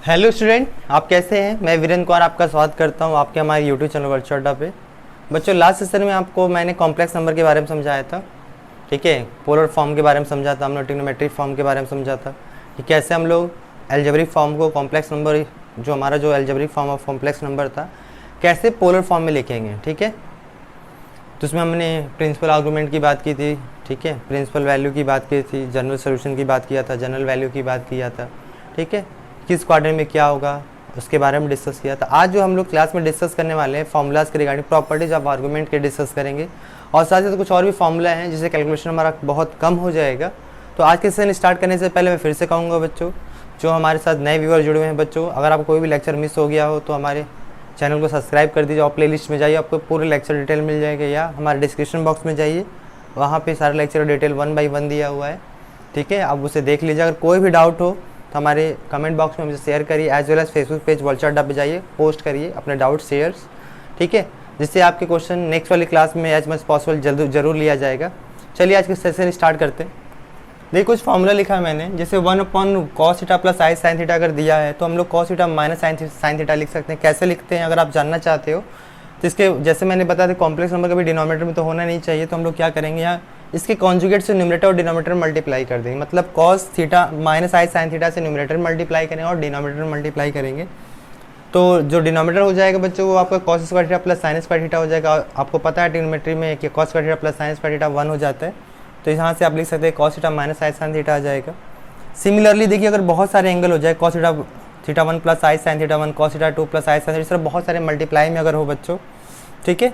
Hello student, आप कैसे हैं। मैं वीरेंद्र कुमार आपका स्वागत करता हूं आपके हमारे यूट्यूब चैनल वर्चोड्डा पे। बच्चों, लास्ट सेशन में आपको मैंने कॉम्प्लेक्स नंबर के बारे में समझाया था। ठीक है, पोलर फॉर्म के बारे में समझा था, हमने ट्रिग्नोमेट्रिक फॉर्म के बारे में समझा था कि कैसे हम लोग एल्जेब्रिक फॉर्म को कॉम्प्लेक्स नंबर, जो हमारा जो algebraic form of complex number था, कैसे पोलर फॉर्म में लिखेंगे। ठीक है, तो उसमें हमने प्रिंसिपल आर्गूमेंट की बात की थी। ठीक है, प्रिंसिपल वैल्यू की बात की थी, जनरल सोल्यूशन की बात किया था, जनरल वैल्यू की बात किया था। ठीक है, किस क्वाड्रेंट में क्या होगा उसके बारे में डिस्कस किया था। आज जो हम लोग क्लास में डिस्कस करने वाले हैं फॉर्मूलाज के रिगार्डिंग प्रॉपर्टीज ऑफ आर्गूमेंट के डिस्कस करेंगे, और साथ ही साथ कुछ और भी फॉर्मूला हैं जिससे कैलकुलेशन हमारा बहुत कम हो जाएगा। तो आज के सेशन स्टार्ट करने से पहले मैं फिर से कहूँगा बच्चों, जो हमारे साथ नए व्यूअर जुड़े हुए हैं बच्चों, अगर आपको कोई भी लेक्चर मिस हो गया हो तो हमारे चैनल को सब्सक्राइब कर दीजिए और प्लेलिस्ट में जाइए, आपको पूरे लेक्चर डिटेल मिल जाएगा, या हमारे डिस्क्रिप्शन बॉक्स में जाइए, वहाँ पे सारे लेक्चर डिटेल 1 बाय 1 दिया हुआ है। ठीक है, आप उसे देख लीजिए। अगर कोई भी डाउट हो तो हमारे कमेंट बॉक्स में मुझे शेयर करिए, as well as Facebook page वर्चोड्डा पे जाइए, पोस्ट करिए अपने डाउट शेयर्स। ठीक है, जिससे आपके क्वेश्चन नेक्स्ट वाली क्लास में एज मच पॉसिबल जरूर लिया जाएगा। चलिए आज के सेशन स्टार्ट करते हैं। देखिए, कुछ फॉर्मूला लिखा है मैंने, जैसे 1/cos theta plus i sine theta अगर दिया है तो हम लोग cos theta minus sine theta लिख सकते हैं। कैसे लिखते हैं अगर आप जानना चाहते हो तो इसके, जैसे मैंने बताया था, कॉम्प्लेक्स नंबर कभी डिनोमिनेटर में तो होना नहीं चाहिए, तो हम लोग क्या करेंगे, यहाँ इसके कॉन्जुगेट से न्यूमरेटर और डिनोमिनेटर मल्टीप्लाई कर देंगे। मतलब cos थीटा माइनस आई साइन थीटा से न्यूमरेटर मल्टीप्लाई करेंगे और डिनोमिनेटर मल्टीप्लाई करेंगे। तो जो डिनोमिनेटर हो जाएगा बच्चों वो आपका cos square theta plus sine square theta हो जाएगा। आपको पता है ट्रिग्नोमेट्री में कि cos square theta plus sine square theta 1 हो जाता है, तो यहाँ से आप लिख सकते हैं cos थीटा माइनस आई साइन थीटा आ जाएगा। सिमिलरली देखिए, अगर बहुत सारे एंगल हो जाए, cos theta 1 plus i sine theta 1, cos theta 2 plus i sine, इस तरह बहुत सारे मल्टीप्लाई में अगर हो बच्चों, ठीक है,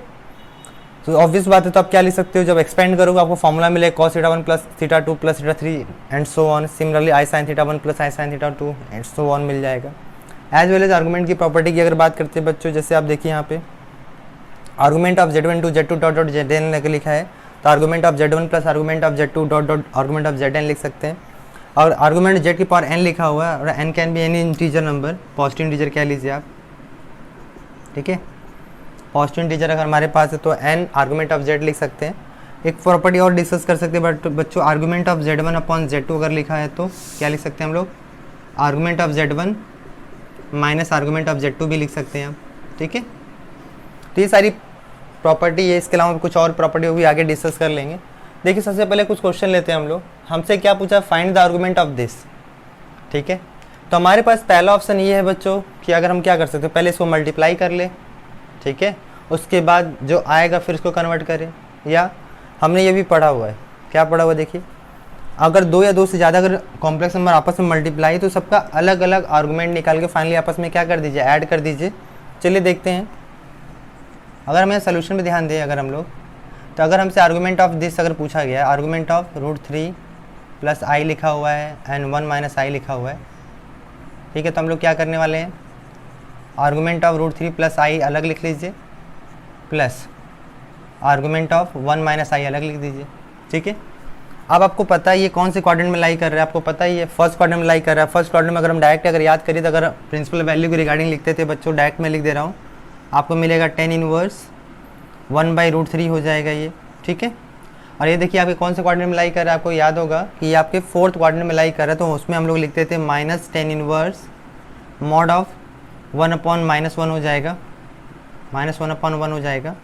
तो ऑब्वियस बात है, तो आप क्या लिख सकते हो, जब एक्सपेंड करोगे आपको फॉर्मूला मिलेगा cos theta 1 plus theta 2 plus theta 3 and so on. Similarly i sine theta 1 plus i sine theta 2 and so on मिल जाएगा। एज वेल एज आर्गूमेंट की प्रॉपर्टी की अगर बात करते हैं बच्चों, जैसे आप देखिए यहाँ पे argument of z1 to z2 dot dot zn लेकर लिखा है, तो argument of z1 plus argument of z2 dot dot argument of zn लिख सकते हैं। और आर्गूमेंट z की पावर n लिखा हुआ है, और n can be any integer number, positive integer कह लीजिए आप। ठीक है, पॉजिटिव इंटीजर अगर हमारे पास है तो n आर्गूमेंट ऑफ z लिख सकते हैं। एक प्रॉपर्टी और डिस्कस कर सकते हैं बट बच्चों, argument of z1 upon z2 अगर लिखा है तो क्या लिख सकते हैं हम लोग, argument of z1 minus argument of z2 भी लिख सकते हैं आप। ठीक है, तो ये सारी प्रॉपर्टी है, इसके अलावा कुछ और प्रॉपर्टी होगी आगे डिस्कस कर लेंगे। देखिए, सबसे पहले कुछ क्वेश्चन लेते हैं हम लोग। हमसे क्या पूछा, find the argument of this. ठीक है, तो हमारे पास पहला ऑप्शन ये है बच्चों कि अगर हम क्या कर सकते हैं, पहले इसको मल्टीप्लाई कर ले, ठीक है, उसके बाद जो आएगा फिर इसको कन्वर्ट करें। या हमने ये भी पढ़ा हुआ है, क्या पढ़ा हुआ है देखिए, अगर 2 या 2 से ज़्यादा अगर कॉम्प्लेक्स नंबर आपस में मल्टीप्लाई तो सबका अलग अलग आर्गूमेंट निकाल के फाइनली आपस में क्या कर दीजिए, ऐड कर दीजिए। चलिए देखते हैं, अगर हमें सोल्यूशन में ध्यान दें अगर हम लोग, तो अगर हमसे आर्गूमेंट ऑफ दिस अगर पूछा गया, आर्गूमेंट ऑफ √3 प्लस आई लिखा हुआ है एंड 1 माइनस आई लिखा हुआ है। ठीक है, तो हम लोग क्या करने वाले हैं, आर्गूमेंट ऑफ √3 प्लस आई अलग लिख लीजिए, प्लस आर्गूमेंट ऑफ 1 माइनस आई अलग लिख दीजिए। ठीक है, अब आपको पता है ये कौन से क्वाड्रेंट में लाई कर रहा है, आपको पता ही है फर्स्ट क्वाड्रेंट में लाई कर रहा है। फर्स्ट क्वाड्रेंट में अगर हम डायरेक्ट अगर याद करिए तो अगर प्रिंसिपल वैल्यू के रिगार्डिंग लिखते थे बच्चों, डायरेक्ट में लिख दे रहा हूँ, आपको मिलेगा 10 इनवर्स 1/√3 हो जाएगा ये। ठीक है, और ये देखिए आपके कौन से क्वाड्रेंट में लाई कर रहा है, आपको याद होगा कि ये आपके फोर्थ क्वाड्रेंट में लाई कर रहा है, तो उसमें हम लोग लिखते थे माइनस 10 इनवर्स मॉड ऑफ 1/-1 हो जाएगा, -1/1 हो जाएगा।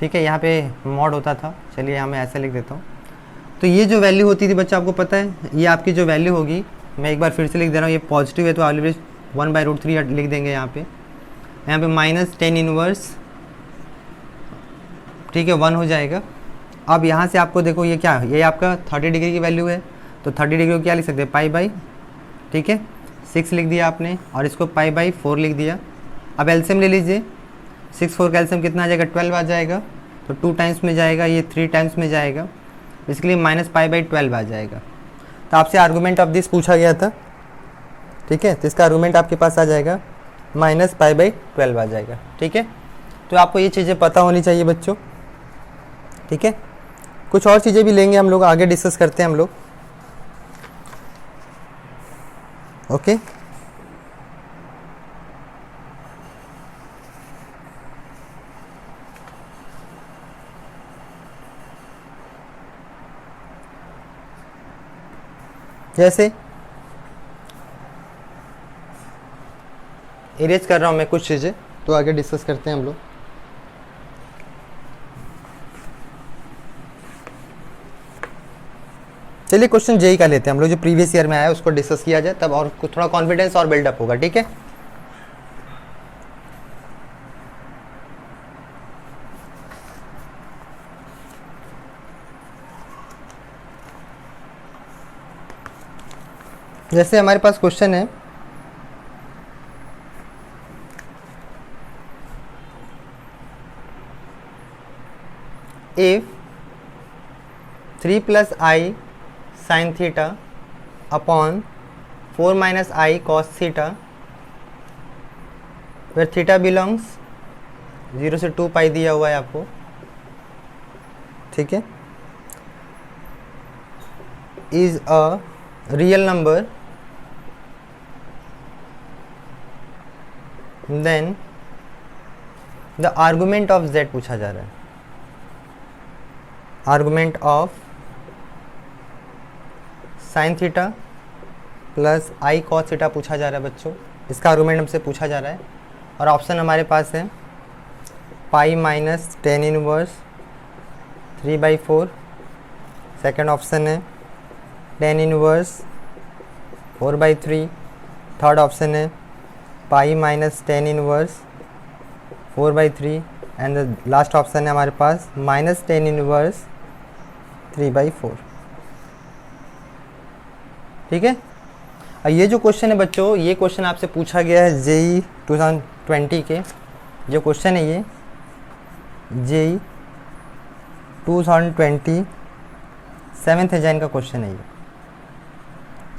ठीक है, यहाँ पे मॉड होता था, चलिए यहाँ मैं ऐसे लिख देता हूँ। तो ये जो वैल्यू होती थी बच्चा, आपको पता है ये आपकी जो वैल्यू होगी, मैं एक बार फिर से लिख दे रहा हूँ, ये पॉजिटिव है तो ऑलवेज 1/√3 लिख देंगे यहाँ पे माइनस 10 इनवर्स, ठीक है, 1 हो जाएगा। अब यहाँ से आपको देखो ये क्या, ये आपका 30 डिग्री की वैल्यू है, तो 30 डिग्री को क्या लिख सकते हैं, पाई/, ठीक है, 6 लिख दिया आपने, और इसको पाई/4 लिख दिया। अब एलसीएम ले लीजिए, 6 4 का एलसीएम कितना आ जाएगा, 12 आ जाएगा, तो 2 टाइम्स में जाएगा, ये 3 टाइम्स में जाएगा, इसके माइनस पाई/12 आ जाएगा। तो आपसे आर्गूमेंट ऑफ दिस पूछा गया था, ठीक है, तो इसका आर्गूमेंट आपके पास आ जाएगा माइनस पाई/12 आ जाएगा। ठीक है, तो आपको ये चीज़ें पता होनी चाहिए बच्चों। ठीक है, कुछ और चीज़ें भी लेंगे हम लोग, आगे डिस्कस करते हैं हम लोग। ओके, जैसे इरेज कर रहा हूँ मैं कुछ चीज़ें, तो आगे डिस्कस करते हैं हम लोग। चलिए क्वेश्चन जेई का लेते हैं हम लोग, जो प्रीवियस ईयर में आया उसको डिस्कस किया जाए, तब और थोड़ा कॉन्फिडेंस और बिल्डअप होगा, ठीक है। जैसे हमारे पास क्वेश्चन है, if 3 + i sin theta upon 4 - i cos theta where theta belongs 0 से 2 पाई दिया हुआ है आपको, ठीक है, is a real number, then the argument of z पूछा जा रहा है। Argument of sine theta plus i cos theta पूछा जा रहा है बच्चों, इसका आर्गुमेंट हमसे पूछा जा रहा है। और ऑप्शन हमारे पास है pi minus tan inverse 3/4, second option है टेन इनवर्स 4/3, थर्ड ऑप्शन है pi minus tan inverse 4/3, and the last option है हमारे पास माइनस टेन इनवर्स 3/4, ठीक है। और ये जो क्वेश्चन है बच्चों, ये क्वेश्चन आपसे पूछा गया है जेई 2020 के, जो क्वेश्चन है ये जेई 2020 7th एजाइन का क्वेश्चन है ये,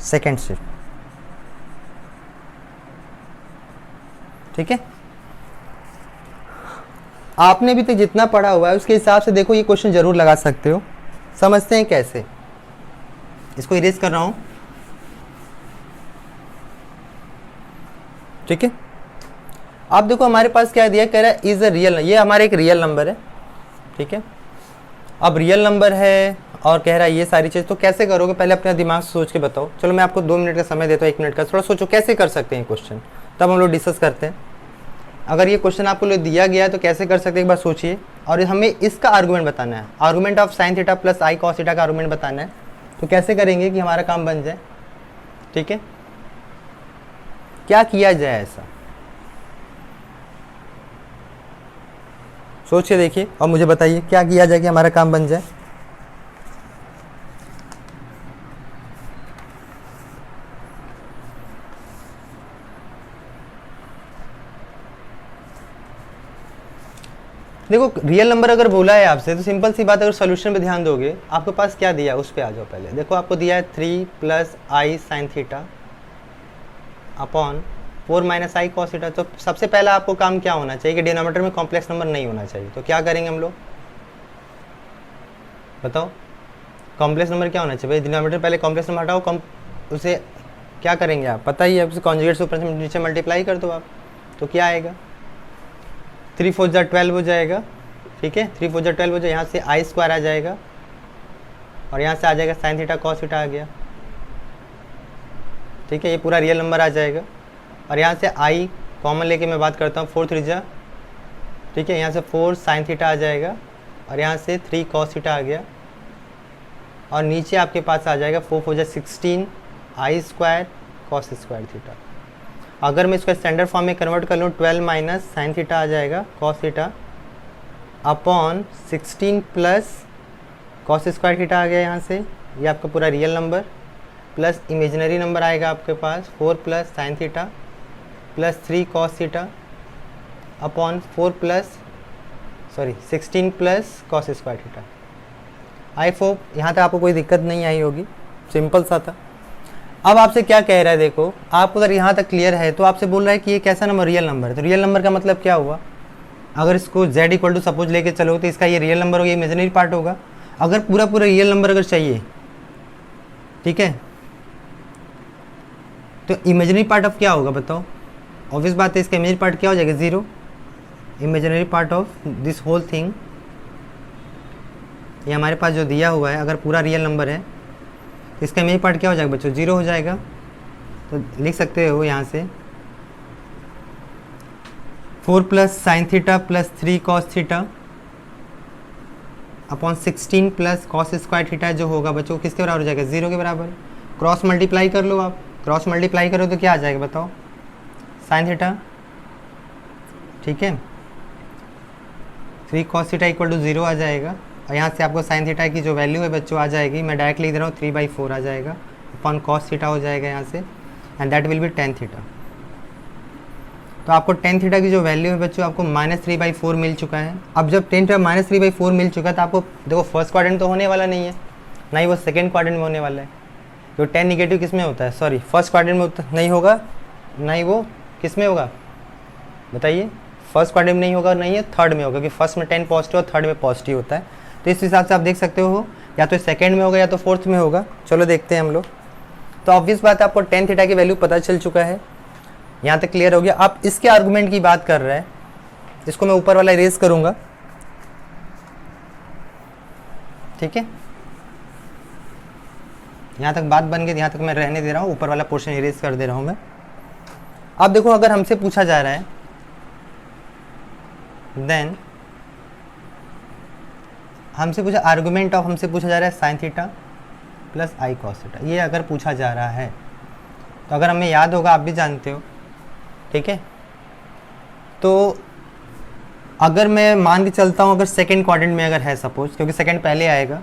सेकेंड शिफ्ट, ठीक है। आपने अभी तक जितना पढ़ा हुआ है उसके हिसाब से देखो ये क्वेश्चन जरूर लगा सकते हो। समझते हैं कैसे, इसको इरेज कर रहा हूं, ठीक है। आप देखो हमारे पास क्या दिया, कह रहा है इज अ रियल, ये हमारा एक रियल नंबर है, ठीक है। अब रियल नंबर है और कह रहा है ये सारी चीज़, तो कैसे करोगे पहले अपने दिमाग से सोच के बताओ। चलो मैं आपको 2 मिनट का समय देता हूँ, 1 मिनट का, थोड़ा सोचो कैसे कर सकते हैं क्वेश्चन, तब हम लोग डिस्कस करते हैं। अगर ये क्वेश्चन आपको दिया गया है तो कैसे कर सकते हैं एक बार सोचिए, और हमें इसका आर्गुमेंट बताना है, argument of sine theta plus i cos theta का आर्गुमेंट बताना है। तो कैसे करेंगे कि हमारा काम बन जाए, ठीक है। क्या किया जाए ऐसा, सोच के देखिए और मुझे बताइए क्या किया जाए कि हमारा काम बन जाए। देखो रियल नंबर अगर बोला है आपसे तो सिंपल सी बात, अगर सोल्यूशन पे ध्यान दोगे आपके पास क्या दिया है उस पर आ जाओ। पहले देखो आपको दिया है 3 + i sin theta upon 4 - i cos theta. तो सबसे पहला आपको काम क्या होना चाहिए कि डिनोमिनेटर में कॉम्प्लेक्स नंबर नहीं होना चाहिए। तो क्या करेंगे हम लोग, बताओ कॉम्प्लेक्स नंबर क्या होना चाहिए भाई, डिनोमिनेटर पहले कॉम्प्लेक्स नंबर हटाओ, उसे क्या करेंगे आप, पता ही है, उसे कॉन्जुगेट से ऊपर से नीचे मल्टीप्लाई कर दो आप, तो क्या आएगा 3 × 4 = 12 हो जाएगा, ठीक है। 3 × 4 = 12 हो जाए, यहाँ से i² आ जाएगा और यहाँ से आ जाएगा साइन थीटा कॉस थीटा आ गया, ठीक है। ये पूरा रियल नंबर आ जाएगा और यहाँ से i कॉमन लेके मैं बात करता हूँ, 4 × 3 =, ठीक है। यहाँ से 4 साइन थीटा आ जाएगा और यहाँ से 3 कॉस थीटा आ गया और नीचे आपके पास आ जाएगा 4 × 4 = 16 i² cos² थीटा। अगर मैं इसको स्टैंडर्ड फॉर्म में कन्वर्ट कर लूँ 12 - साइन थीटा आ जाएगा cos theta upon 16 plus cos² theta आ गया यहाँ से, ये आपका पूरा real number plus imaginary number आएगा आपके पास 4 + sine theta plus 3 cos theta upon 16 plus cos² theta. I hope यहाँ तक आपको कोई दिक्कत नहीं आई होगी, सिंपल सा था। अब आपसे क्या कह रहा है, देखो आप अगर यहाँ तक क्लियर है तो आपसे बोल रहा है कि ये कैसा नंबर, रियल नंबर है। तो रियल नंबर का मतलब क्या हुआ, अगर इसको z = सपोज लेके चलो तो इसका ये रियल नंबर होगा, ये इमेजिनरी पार्ट होगा। अगर पूरा रियल नंबर अगर चाहिए, ठीक है, तो इमेजिनरी पार्ट ऑफ क्या होगा बताओ, ऑब्वियस बात है इसका इमेजिनरी पार्ट क्या हो जाएगा 0, imaginary part of this whole thing. ये हमारे पास जो दिया हुआ है अगर पूरा रियल नंबर है तो इसका इमेजिनरी पार्ट क्या हो जाएगा बच्चों, 0 हो जाएगा। तो लिख सकते हो यहाँ से 4 plus sign theta plus 3 cos theta upon 16 plus cos square theta जो होगा बच्चों किसके बराबर हो जाएगा, 0 के बराबर। क्रॉस मल्टीप्लाई कर लो आप, क्रॉस मल्टीप्लाई करो तो क्या आ जाएगा बताओ, साइन थीटा, ठीक है, 3 कॉस थीटा इक्वल टू 0 आ जाएगा। और यहाँ से आपको साइन थीटा की जो वैल्यू है बच्चों आ जाएगी, मैं डायरेक्ट लिख दे रहा हूँ 3/4 आ जाएगा अपॉन कॉस थीटा हो जाएगा यहाँ से, and that will be tan theta. तो आपको टेन थीटा की जो वैल्यू है बच्चों आपको -3/4 मिल चुका है। अब जब टेन थीटा -3/4 मिल चुका है तो आपको देखो फर्स्ट क्वाड्रेंट तो होने वाला नहीं है, ना ही वो सेकेंड क्वाड्रेंट में होने वाला है। तो टेन निगेटिव किस में होता है, सॉरी फर्स्ट क्वाड्रेंट में नहीं होगा, ना ही वो किस में होगा बताइए, फर्स्ट क्वाड्रेंट में नहीं होगा, नहीं है थर्ड में होगा, क्योंकि फर्स्ट में 10 पॉजिटिव और थर्ड में पॉजिटिव होता है। तो इस हिसाब से आप देख सकते हो या तो सेकंड में होगा या तो फोर्थ में होगा। चलो देखते हैं हम लोग। तो ऑब्वियस बात है आपको टेन थीटा की वैल्यू पता चल चुका है, यहाँ तक क्लियर हो गया। आप इसके आर्गुमेंट की बात कर रहे हैं, इसको मैं ऊपर वाला इरेज करूंगा, ठीक है, यहाँ तक बात बन गई, यहाँ तक मैं रहने दे रहा हूँ, ऊपर वाला पोर्शन इरेज कर दे रहा हूँ मैं। अब देखो अगर हमसे पूछा जा रहा है देन हमसे पूछा आर्गुमेंट ऑफ, हमसे पूछा जा रहा है sign theta plus i cos theta, ये अगर पूछा जा रहा है तो अगर हमें याद होगा, आप भी जानते हो, ठीक है, तो अगर मैं मान के चलता हूँ अगर सेकंड क्वाड्रेंट में अगर है सपोज, क्योंकि सेकंड पहले आएगा,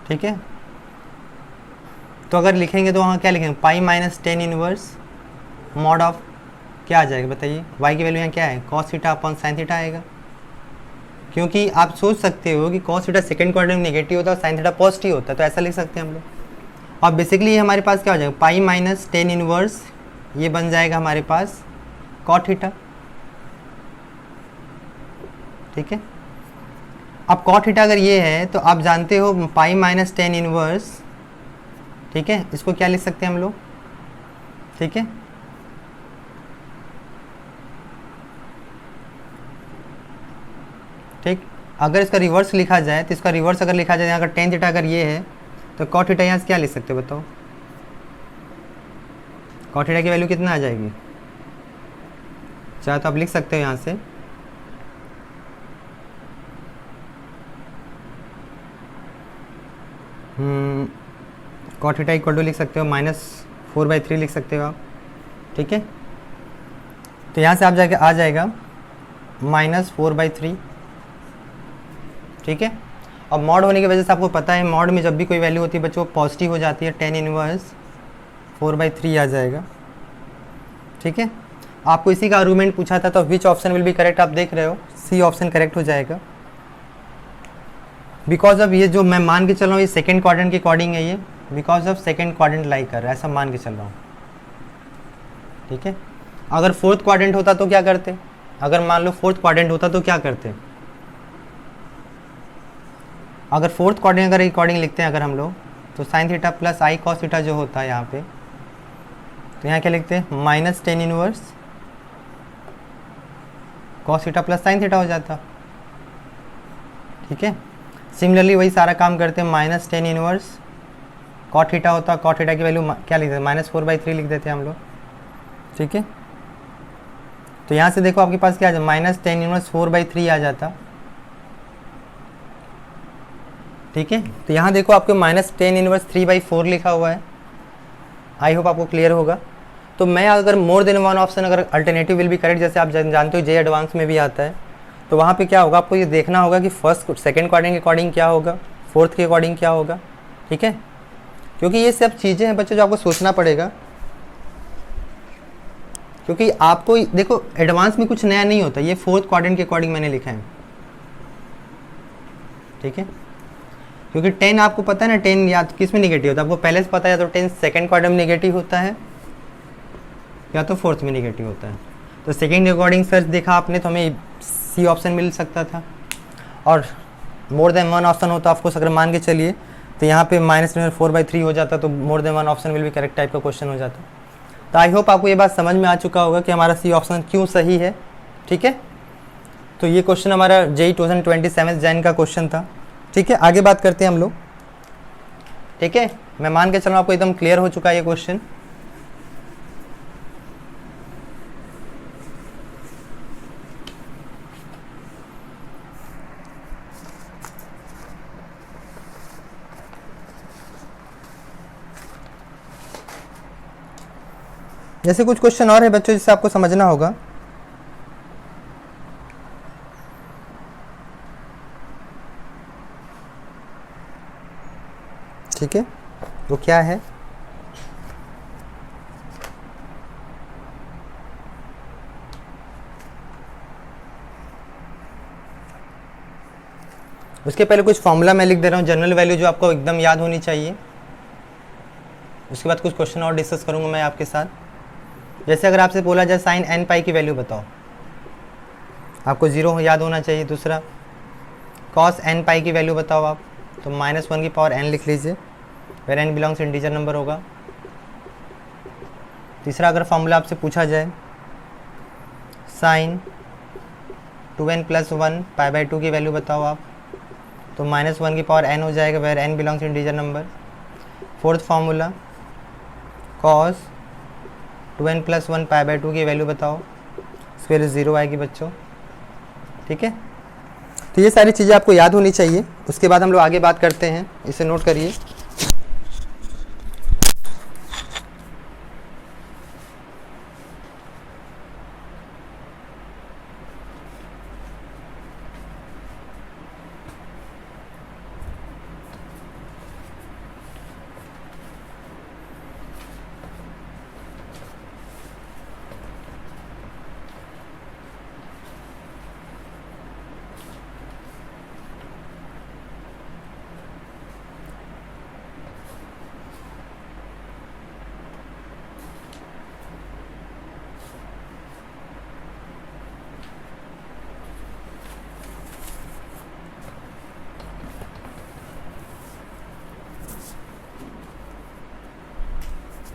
ठीक है, तो अगर लिखेंगे तो वहाँ क्या लिखेंगे, pi minus tan inverse mod of क्या आ जाएगा बताइए, वाई की वैल्यू यहाँ क्या है, cos theta upon sine theta आएगा। क्योंकि आप सोच सकते हो कि कॉस थीटा सेकंड क्वाड्रेंट में नेगेटिव होता है और साइन थीटा पॉजिटिव होता है, तो ऐसा लिख सकते हैं हम लोग। और बेसिकली ये हमारे पास क्या हो जाएगा, पाई माइनस टेन इनवर्स, ये बन जाएगा हमारे पास कॉट थीटा, ठीक है। अब कॉट थीटा अगर ये है तो आप जानते हो पाई माइनस टेन इनवर्स, ठीक है, इसको क्या लिख सकते हैं हम लोग, ठीक है, ठीक। अगर इसका रिवर्स लिखा जाए तो इसका रिवर्स अगर लिखा जाए, अगर टेन थीटा अगर ये है तो कॉट थीटा यहाँ से क्या लिख सकते हो बताओ, कॉट थीटा की वैल्यू कितना आ जाएगी, चाहे तो आप लिख सकते हो यहाँ से कॉट थीटा इक्वल टू लिख सकते हो -4/3 लिख सकते हो आप, ठीक है। तो यहाँ से आप जाके आ जाएगा -4/3, ठीक है। अब मॉड होने की वजह से आपको पता है मॉड में जब भी कोई वैल्यू होती है बच्चों पॉजिटिव हो जाती है, टेन इनवर्स 4/3 आ जाएगा, ठीक है। आपको इसी का आर्गुमेंट पूछा था, तो which option will be correct, आप देख रहे हो सी ऑप्शन करेक्ट हो जाएगा। बिकॉज ऑफ ये जो मैं मान के चल रहा हूँ ये सेकेंड क्वाड्रेंट के अकॉर्डिंग है, ये because of second quadrant like कर रहा है, ऐसा मान के चल रहा हूँ, ठीक है। अगर फोर्थ क्वाड्रेंट होता तो क्या करते, अगर मान लो फोर्थ क्वाड्रेंट होता तो क्या करते, अगर फोर्थ क्वाड्रेंट अगर अकॉर्डिंग लिखते हैं अगर हम लोग, तो sign theta plus i cos theta जो होता है यहाँ पे, तो यहाँ क्या लिखते हैं -10 inverse cos theta plus sine theta हो जाता, ठीक है। सिमिलरली वही सारा काम करते हैं, -10 इनवर्स कॉट थीटा होता, कॉट थीटा की वैल्यू क्या लिखते हैं -4/3 लिख देते हैं हम लोग, ठीक है। तो यहाँ से देखो आपके पास क्या आ जाए -10 इनवर्स 4/3 आ जाता, ठीक है। तो यहाँ देखो आपको -10 इनवर्स 3/4 लिखा हुआ है, आई होप आपको क्लियर होगा। तो मैं अगर मोर देन वन ऑप्शन अगर अल्टरनेटिव विल बी करेक्ट, जैसे आप जानते हो जे एडवांस में भी आता है, तो वहाँ पे क्या होगा आपको ये देखना होगा कि फर्स्ट सेकंड क्वाड्रेंट के अकॉर्डिंग क्या होगा, फोर्थ के अकॉर्डिंग क्या होगा, ठीक है। क्योंकि ये सब चीज़ें हैं बच्चों जो आपको सोचना पड़ेगा, क्योंकि आपको देखो एडवांस में कुछ नया नहीं होता, ये फोर्थ क्वाड्रेंट के अकॉर्डिंग मैंने लिखा है, ठीक है। क्योंकि 10 आपको पता है ना, 10 या तो किस में निगेटिव होता है आपको पहले से पता है, या तो 10 सेकंड क्वाड्रेंट में निगेटिव होता है या तो फोर्थ में निगेटिव होता है। तो सेकंड के अकॉर्डिंग सर्च देखा आपने तो हमें सी ऑप्शन मिल सकता था, और मोर देन वन ऑप्शन होता ऑफकोर्स अगर मान के चलिए तो यहाँ पे -4/3 हो जाता, तो more than one option will भी करेक्ट टाइप का क्वेश्चन हो जाता। तो आई होप आपको ये बात समझ में आ चुका होगा कि हमारा सी ऑप्शन क्यों सही है, ठीक है। तो ये क्वेश्चन हमारा JEE 2027 जैन का क्वेश्चन था, ठीक है। आगे बात करते हैं हम लोग, ठीक है। मैं मान के चलूँ आपको एकदम क्लियर हो चुका है ये क्वेश्चन। जैसे कुछ क्वेश्चन और है बच्चों जिससे आपको समझना होगा। ठीक है, वो क्या है? उसके पहले कुछ फॉर्मूला मैं लिख दे रहा हूँ, जनरल वैल्यू जो आपको एकदम याद होनी चाहिए। उसके बाद कुछ क्वेश्चन और डिस्कस करूँगा मैं आपके साथ। जैसे अगर आपसे बोला जाए साइन एन पाई की वैल्यू बताओ, आपको 0 याद होना चाहिए। दूसरा कॉस एन पाई की वैल्यू बताओ आप, तो -1 की पावर n लिख लीजिए, where n belongs integer number होगा। तीसरा अगर फॉर्मूला आपसे पूछा जाए साइन 2n + 1 π/2 की वैल्यू बताओ आप, तो -1 की पावर n हो जाएगा, where n belongs integer number. Fourth formula cos 2n + 1 π/2 की वैल्यू बताओ, इसके लिए 0 आएगी बच्चों। ठीक है, तो ये सारी चीज़ें आपको याद होनी चाहिए। उसके बाद हम लोग आगे बात करते हैं, इसे नोट करिए।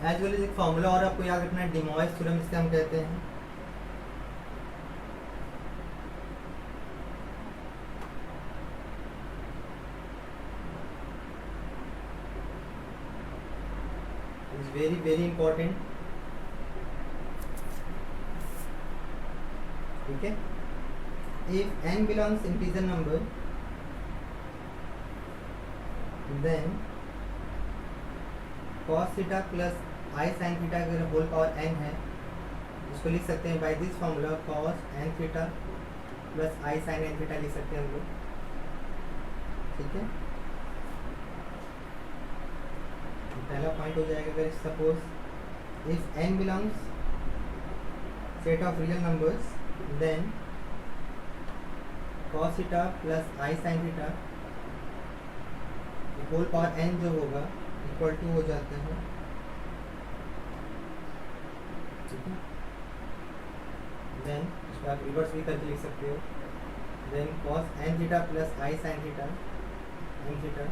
एज वेल एज एक फॉर्मूला और आपको याद रखना है, डी मॉइस थ्योरम इससे हम कहते हैं। It's very very important. ठीक है, if n belongs integer number then cos theta plus i sin theta अगर होल पावर n है, इसको लिख सकते हैं by this formula cos n theta plus i sin n theta लिख सकते हैं हम लोग। ठीक है, पहला पॉइंट हो जाएगा। अगर suppose if n belongs set of real numbers then cos theta plus i sin theta whole power n जो होगा इक्वल टू हो जाता है। देन इसको आप रिवर्स भी करके लिख सकते हो। Then cos n theta plus i sin theta n theta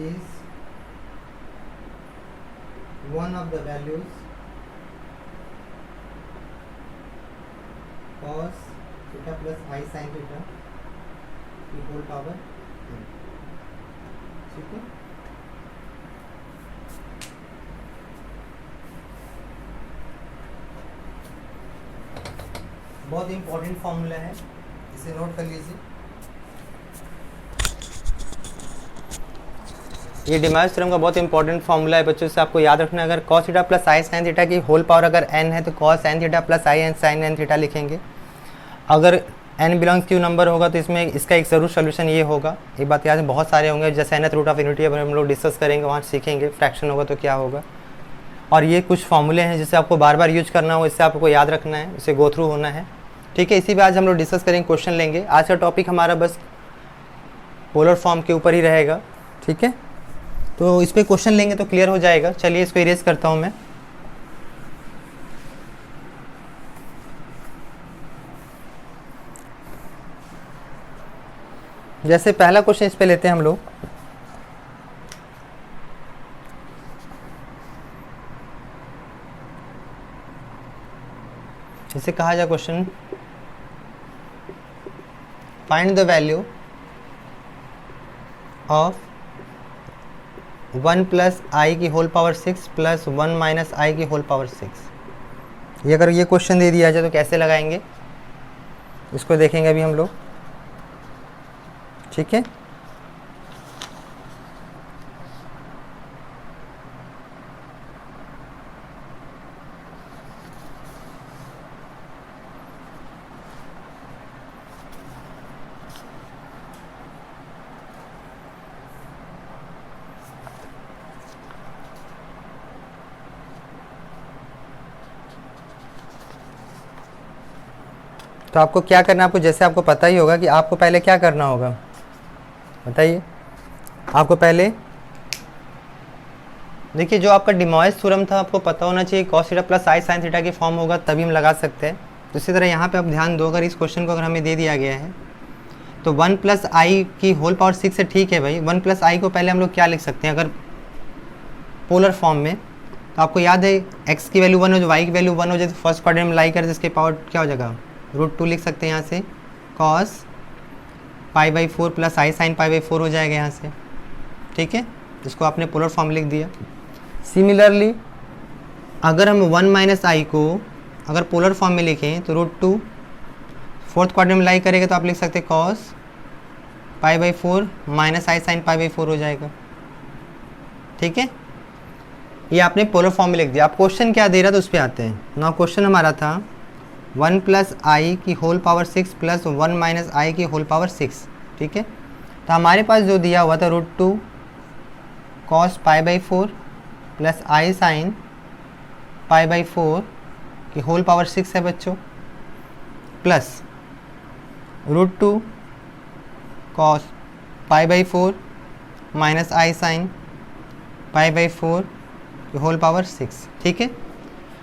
is one of the values cos theta plus i sin theta की होल पावर n। ठीक है, बहुत इंपॉर्टेंट फॉर्मूला है, इसे नोट कर लीजिए। ये डी मॉइस थ्योरम का बहुत इंपॉर्टेंट फॉर्मूला है बच्चों, से आपको याद रखना है। अगर cos theta plus i sin theta की होल पावर अगर n है तो cos n theta plus i sin n theta लिखेंगे। अगर n बिलोंग्स क्यू नंबर होगा तो इसमें इसका एक ज़रूर सोल्यूशन ये होगा। एक बात याद है, बहुत सारे होंगे, जैसे nth रूट ऑफ यूनिटी अब हम लोग डिस्कस करेंगे, वहाँ सीखेंगे फ्रैक्शन होगा तो क्या होगा। और ये कुछ फॉर्मूले हैं जिसे आपको बार बार यूज करना हो, इससे आपको याद रखना है, इसे गो थ्रू होना है। ठीक है, इसी पे आज हम लोग डिस्कस करेंगे, क्वेश्चन लेंगे। आज का टॉपिक हमारा बस पोलर फॉर्म के ऊपर ही रहेगा। ठीक है, तो इस पर क्वेश्चन लेंगे तो क्लियर हो जाएगा। चलिए इसको इरेज करता हूँ मैं। जैसे पहला क्वेश्चन इस पे लेते हैं हम लोग। इसे कहा जाए question find the value of 1 plus i की whole power 6 plus 1 minus i की होल पावर 6। ये अगर ये क्वेश्चन दे दिया जाए तो कैसे लगाएंगे, इसको देखेंगे अभी हम लोग। ठीक है, तो आपको क्या करना है, आपको जैसे आपको पता ही होगा कि आपको पहले क्या करना होगा, बताइए। आपको पहले देखिए, जो आपका डिमॉइस थ्योरम था आपको पता होना चाहिए, cos theta plus i sine theta की फॉर्म होगा तभी हम लगा सकते हैं। तो इसी तरह यहाँ पे आप ध्यान दो, अगर इस क्वेश्चन को अगर हमें दे दिया गया है तो 1 प्लस आई की होल पावर 6 है, ठीक है भाई। 1 प्लस आई को पहले हम लोग क्या लिख सकते हैं अगर पोलर फॉर्म में, तो आपको याद है x की वैल्यू 1 हो, जो y की वैल्यू 1 हो जाए तो फर्स्ट क्वाड्रेंट में लाई कर, जिसके पावर क्या हो जाएगा √2 लिख सकते हैं यहाँ से, cos π/4 प्लस आई साइन π/4 हो जाएगा यहाँ से, ठीक है। इसको आपने पोलर फॉर्म लिख दिया। सिमिलरली अगर हम 1 माइनस आई को अगर पोलर फॉर्म में लिखें तो √2 फोर्थ क्वाड्रेंट में लाई करेगा तो आप लिख सकते हैं cos π/4 माइनस आई साइन π/4 हो जाएगा, ठीक है। ये आपने पोलर फॉर्म में लिख दिया। आप क्वेश्चन क्या दे रहा था उस पर आते हैं ना। क्वेश्चन हमारा था 1 प्लस आई की whole power 6 plus 1 minus i की होल पावर 6, ठीक है। तो हमारे पास जो दिया हुआ था √2 cos π/4 प्लस आई साइन π/4 की होल पावर 6 है बच्चों, प्लस √2 cos π/4 माइनस आई साइन π/4 की होल पावर 6, ठीक है।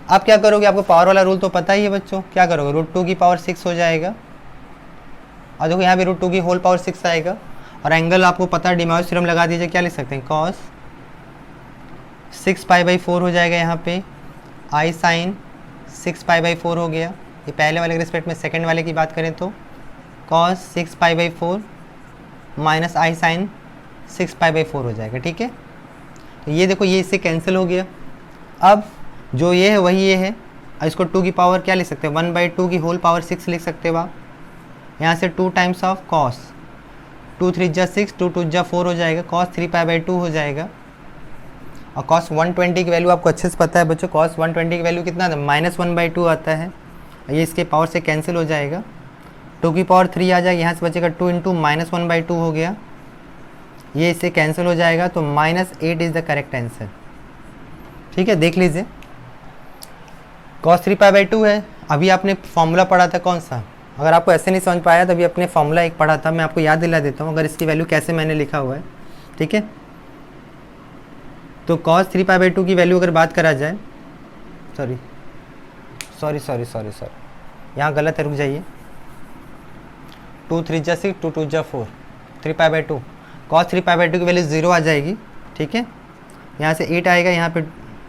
अब क्या करोगे, आपको पावर वाला रूल तो पता ही है बच्चों, क्या करोगे √2 की पावर 6 हो जाएगा और देखो यहाँ पे √2 की होल पावर 6 आएगा, और एंगल आपको पता है डिमॉइस थ्योरम लगा दीजिए, क्या लिख सकते हैं cos 6 π/4 हो जाएगा यहाँ पे, आई साइन 6 π/4 हो गया। ये पहले वाले के रिस्पेक्ट में सेकंड वाले की बात करें तो cos 6 π/4 माइनस आई साइन 6 π/4 हो जाएगा, ठीक है। तो ये देखो ये इससे कैंसिल हो गया। अब जो ये है वही ये है, इसको 2 की पावर क्या लिख सकते हैं 1/2 की होल पावर 6 लिख सकते हो आप। यहाँ से 2 टाइम्स ऑफ cos 2 3 जा 6 2 2 जा 4 हो जाएगा, cos 3 π/2 हो जाएगा। और cos 120 की वैल्यू आपको अच्छे से पता है बच्चों, cos 120 की वैल्यू कितना था -1/2 आता है, ये इसके पावर से कैंसिल हो जाएगा। 2 की पावर 3 आ जाएगा, यहाँ से बचेगा 2 × -1/2 हो गया, ये इससे कैंसिल हो जाएगा, तो -8 इज़ द करेक्ट आंसर, ठीक है। देख लीजिए cos 3 π/2 है। अभी आपने फॉर्मूला पढ़ा था कौन सा, अगर आपको ऐसे नहीं समझ पाया तो अभी अपने फॉर्मूला एक पढ़ा था, मैं आपको याद दिला देता हूँ अगर इसकी वैल्यू कैसे मैंने लिखा हुआ है, ठीक है। तो cos 3 π/2 की वैल्यू अगर बात करा जाए, सॉरी यहाँ गलत है, रुक जाइए। 2 3 जा 6 2 2 जा 4 3 π/2, cos 3 π/2 की वैल्यू 0 आ जाएगी, ठीक है। यहाँ से 8 आएगा, यहाँ पे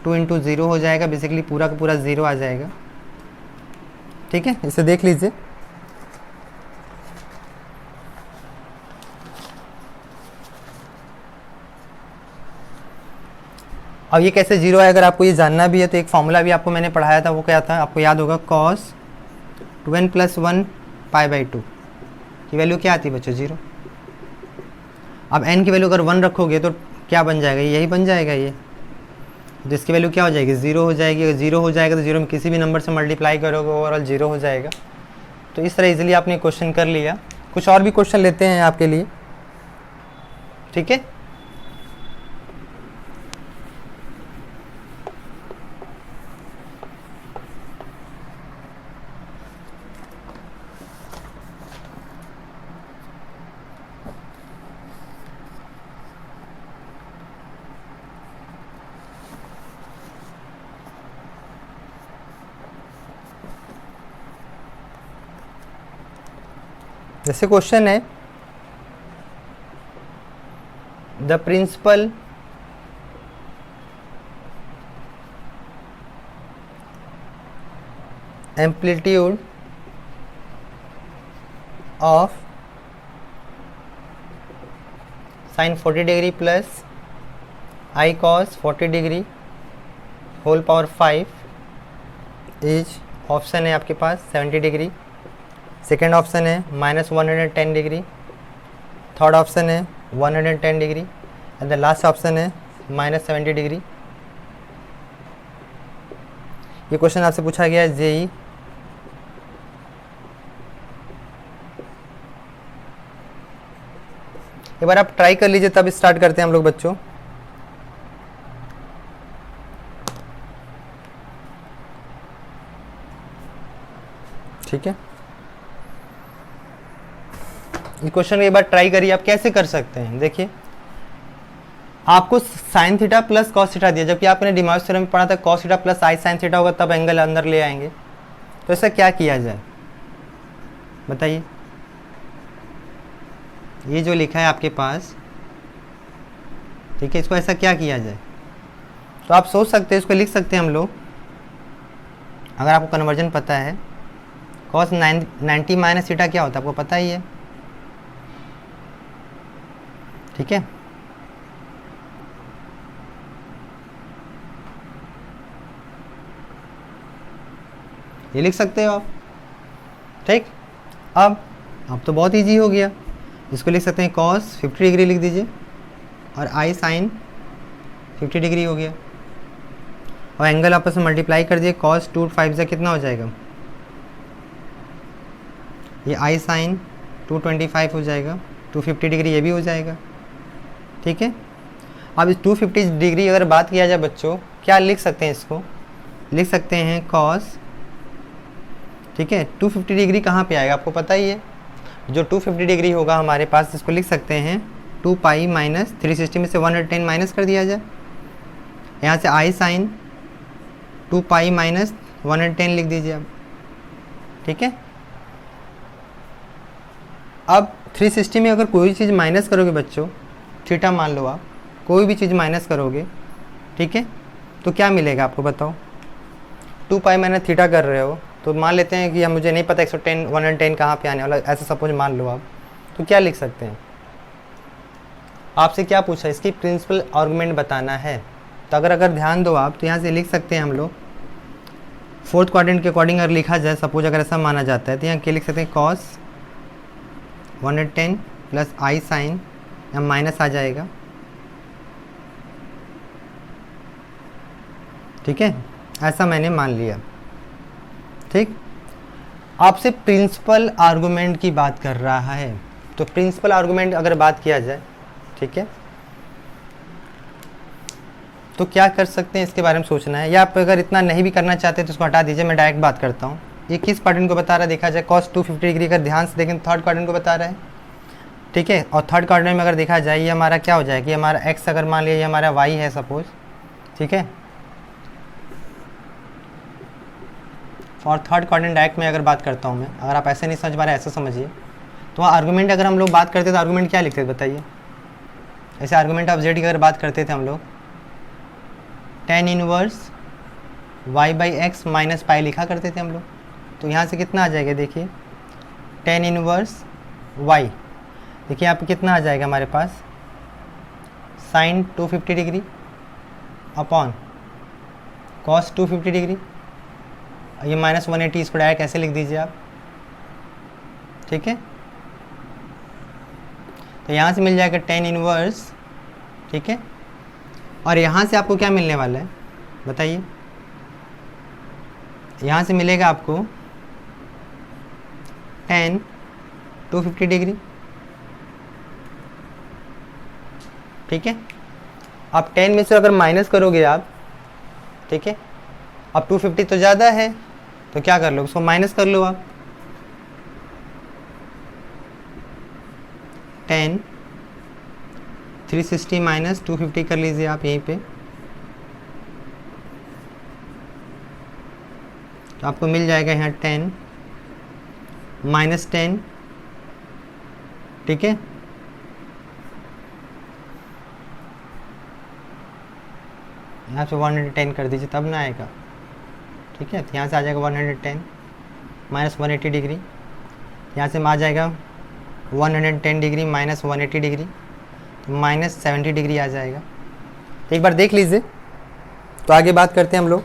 2 × 0 हो जाएगा, बेसिकली पूरा का पूरा 0 आ जाएगा, ठीक है। इसे देख लीजिए। अब ये कैसे 0 है, अगर आपको ये जानना भी है तो एक फॉर्मूला भी आपको मैंने पढ़ाया था, वो क्या था आपको याद होगा, cos 2n + 1 π/2 की वैल्यू क्या आती है बच्चों 0। अब n की वैल्यू अगर 1 रखोगे तो क्या बन जाएगा, यही बन जाएगा ये, तो इसकी वैल्यू क्या हो जाएगी 0 हो जाएगी। अगर 0 हो जाएगा तो 0 में किसी भी नंबर से मल्टीप्लाई करोगे ओवरऑल 0 हो जाएगा। तो इस तरह इजीली आपने क्वेश्चन कर लिया। कुछ और भी क्वेश्चन लेते हैं आपके लिए, ठीक है। जैसे क्वेश्चन है, the principal amplitude of sine 40 degree plus i cos 40 degree whole power 5 is, option है आपके पास 70 डिग्री, सेकेंड ऑप्शन है -110 डिग्री, थर्ड ऑप्शन है 110 degree and the last option है -70 डिग्री। ये क्वेश्चन आपसे पूछा गया है जेई। एक बार आप ट्राई कर लीजिए, तब स्टार्ट करते हैं हम लोग बच्चों। ठीक है। इस क्वेश्चन एक बार ट्राई करिए, आप कैसे कर सकते हैं। देखिए आपको sign theta plus cos theta दिया, जबकि आपने डिमॉस थ्योरम में पढ़ा था cos theta plus i sine theta होगा तब एंगल अंदर ले आएंगे। तो ऐसा क्या किया जाए बताइए। ये जो लिखा है आपके पास, ठीक है, इसको ऐसा क्या किया जाए। तो आप सोच सकते हैं, इसको लिख सकते हैं हम लोग, अगर आपको कन्वर्जन पता है। कॉस 90 माइनस थीटा क्या होता है आपको पता ही है, ठीक है। ये लिख सकते हो आप, ठीक। अब तो बहुत इजी हो गया, इसको लिख सकते हैं कॉस 50 डिग्री लिख दीजिए और आई साइन 50 डिग्री हो गया, और एंगल आपस में मल्टीप्लाई कर दिए। कॉस 2 5 से कितना हो जाएगा, ये आई साइन 225 हो जाएगा, 250 डिग्री ये भी हो जाएगा, ठीक है। अब इस 250 डिग्री अगर बात किया जाए बच्चों, क्या लिख सकते हैं, इसको लिख सकते हैं कॉस, ठीक है। 250 डिग्री कहाँ पे आएगा आपको पता ही है, जो 250 डिग्री होगा हमारे पास, इसको लिख सकते हैं 2 पाई माइनस 360 में से 110 माइनस कर दिया जाए। यहाँ से आई साइन 2 पाई माइनस 110 लिख दीजिए आप, ठीक है। अब 360 में अगर कोई चीज़ माइनस करोगे बच्चों, थीटा मान लो आप, कोई भी चीज़ माइनस करोगे, ठीक है, तो क्या मिलेगा आपको बताओ। 2 पाई माइनस थीटा कर रहे हो, तो मान लेते हैं कि हम, मुझे नहीं पता 110 कहाँ पे आने वाला, ऐसा सपोज मान लो आप, तो क्या लिख सकते हैं। आपसे क्या पूछा, इसकी प्रिंसिपल आर्गुमेंट बताना है। तो अगर ध्यान दो आप, तो यहाँ से लिख सकते हैं हम लोग, फोर्थ क्वाड्रेंट के अकॉर्डिंग अगर लिखा जाए, सपोज अगर ऐसा माना जाता है, तो यहाँ क्या लिख सकते हैं, कॉस 110 प्लस आई साइन, यहाँ माइनस आ जाएगा, ठीक है, ऐसा मैंने मान लिया, ठीक। आपसे प्रिंसिपल आर्गुमेंट की बात कर रहा है, तो प्रिंसिपल आर्गुमेंट अगर बात किया जाए, ठीक है, तो क्या कर सकते हैं इसके बारे में सोचना है, या आप अगर इतना नहीं भी करना चाहते तो इसको हटा दीजिए, मैं डायरेक्ट बात करता हूँ। ये किस क्वाड्रेंट को बता रहा है देखा जाए, कॉस 250 डिग्री अगर ध्यान से देखें थर्ड क्वाड्रेंट को बता रहा है, ठीक है। और थर्ड क्वाड्रेंट में अगर देखा जाए, ये हमारा क्या हो जाएगा, ये हमारा एक्स अगर मान लिया, ये हमारा वाई है सपोज, ठीक है। और थर्ड क्वाड्रेंट डायरेक्ट में अगर बात करता हूँ मैं, अगर आप ऐसे नहीं समझ पा रहे ऐसे समझिए, तो आर्गुमेंट अगर हम लोग बात करते तो आर्गुमेंट क्या लिखते थे बताइए। ऐसे आर्गुमेंट ऑफ जेड की अगर बात करते थे हम लोग, tan inverse y by x minus pi लिखा करते थे हम लोग। तो यहाँ से कितना आ जाएगा देखिए, tan इनवर्स y, देखिए आप कितना आ जाएगा हमारे पास, sine 250 degree upon cos 250 degree, ये माइनस 180, इसको डायरेक्ट ऐसे लिख दीजिए आप, ठीक है। तो यहाँ से मिल जाएगा tan इनवर्स, ठीक है। और यहाँ से आपको क्या मिलने वाला है बताइए, यहाँ से मिलेगा आपको tan 250 डिग्री, ठीक है। अब 10 में से अगर माइनस करोगे आप, ठीक है, अब 250 तो ज़्यादा है, तो क्या कर लो, उसको माइनस कर लो आप, tan 360 माइनस 250 कर लीजिए आप यहीं पे, तो आपको मिल जाएगा यहाँ 10 माइनस 10, ठीक है। यहाँ पे 110 कर दीजिए तब ना आएगा, ठीक है। तो यहाँ से आ जाएगा 110 माइनस 180 डिग्री, यहाँ से आ जाएगा 110 डिग्री माइनस 180 डिग्री, तो माइनस 70 डिग्री आ जाएगा। तो एक बार देख लीजिए, तो आगे बात करते हैं हम लोग।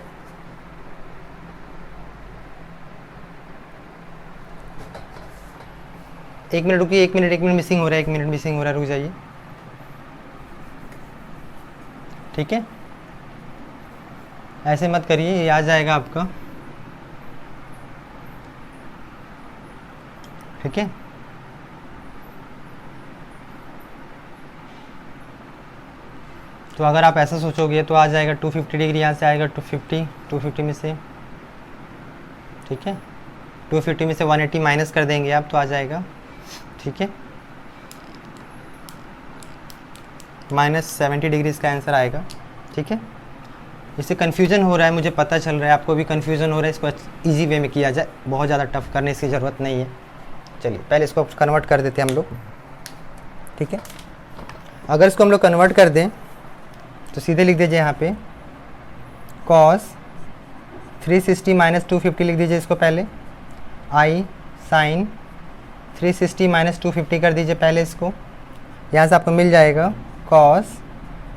एक मिनट रुकिए, एक मिनट मिसिंग हो रहा है, एक मिनट मिसिंग हो रहा है, रुक जाइए, ठीक है। ऐसे मत करिए, ये आ जाएगा आपका, ठीक है। तो अगर आप ऐसा सोचोगे तो आ जाएगा 250 डिग्री, यहाँ से आएगा 250 में से, ठीक है, 250 में से 180 माइनस कर देंगे आप, तो आ जाएगा, ठीक है। -70 डिग्री इसका आंसर आएगा। ठीक है, इससे कन्फ्यूजन हो रहा है, मुझे पता चल रहा है आपको भी कन्फ्यूजन हो रहा है, इसको इजी वे में किया जाए, बहुत ज़्यादा टफ करने की ज़रूरत नहीं है। चलिए पहले इसको कन्वर्ट कर देते हैं हम लोग। ठीक है, अगर इसको हम लोग कन्वर्ट कर दें तो सीधे लिख दीजिए यहाँ पे cos 360 - 250 लिख दीजिए इसको पहले, i sin 360 - 250 कर दीजिए पहले इसको। यहाँ से आपको मिल जाएगा cos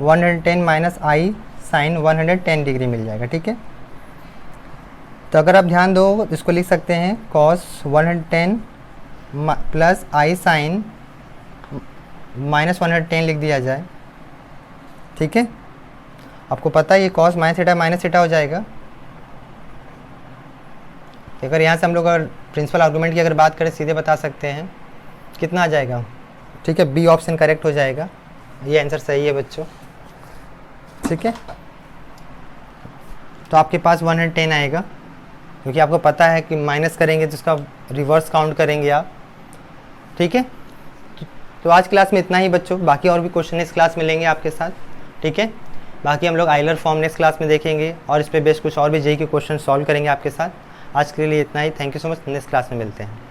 110 - i sin 110 डिग्री मिल जाएगा। ठीक है, तो अगर आप ध्यान दो इसको लिख सकते हैं cos 110 प्लस i sin -110 लिख दिया जाए। ठीक है, आपको पता है ये cos -थीटा हो जाएगा। अगर यहाँ से हम लोग अगर प्रिंसिपल आर्गूमेंट की अगर बात करें सीधे बता सकते हैं कितना आ जाएगा। ठीक है, बी ऑप्शन करेक्ट हो जाएगा, ये आंसर सही है बच्चों। ठीक है, तो आपके पास 110 आएगा, क्योंकि आपको पता है कि माइनस करेंगे तो उसका रिवर्स काउंट करेंगे आप। ठीक है, तो आज क्लास में इतना ही बच्चों, बाकी और भी क्वेश्चन इस क्लास में लेंगे आपके साथ। ठीक है, बाकी हम लोग आइलर फॉर्म नेक्स्ट क्लास में देखेंगे और इस पे बेस्ड कुछ और भी जेईई के क्वेश्चन सॉल्व करेंगे आपके साथ। आज के लिए इतना ही, thank you so much, next class में मिलते हैं।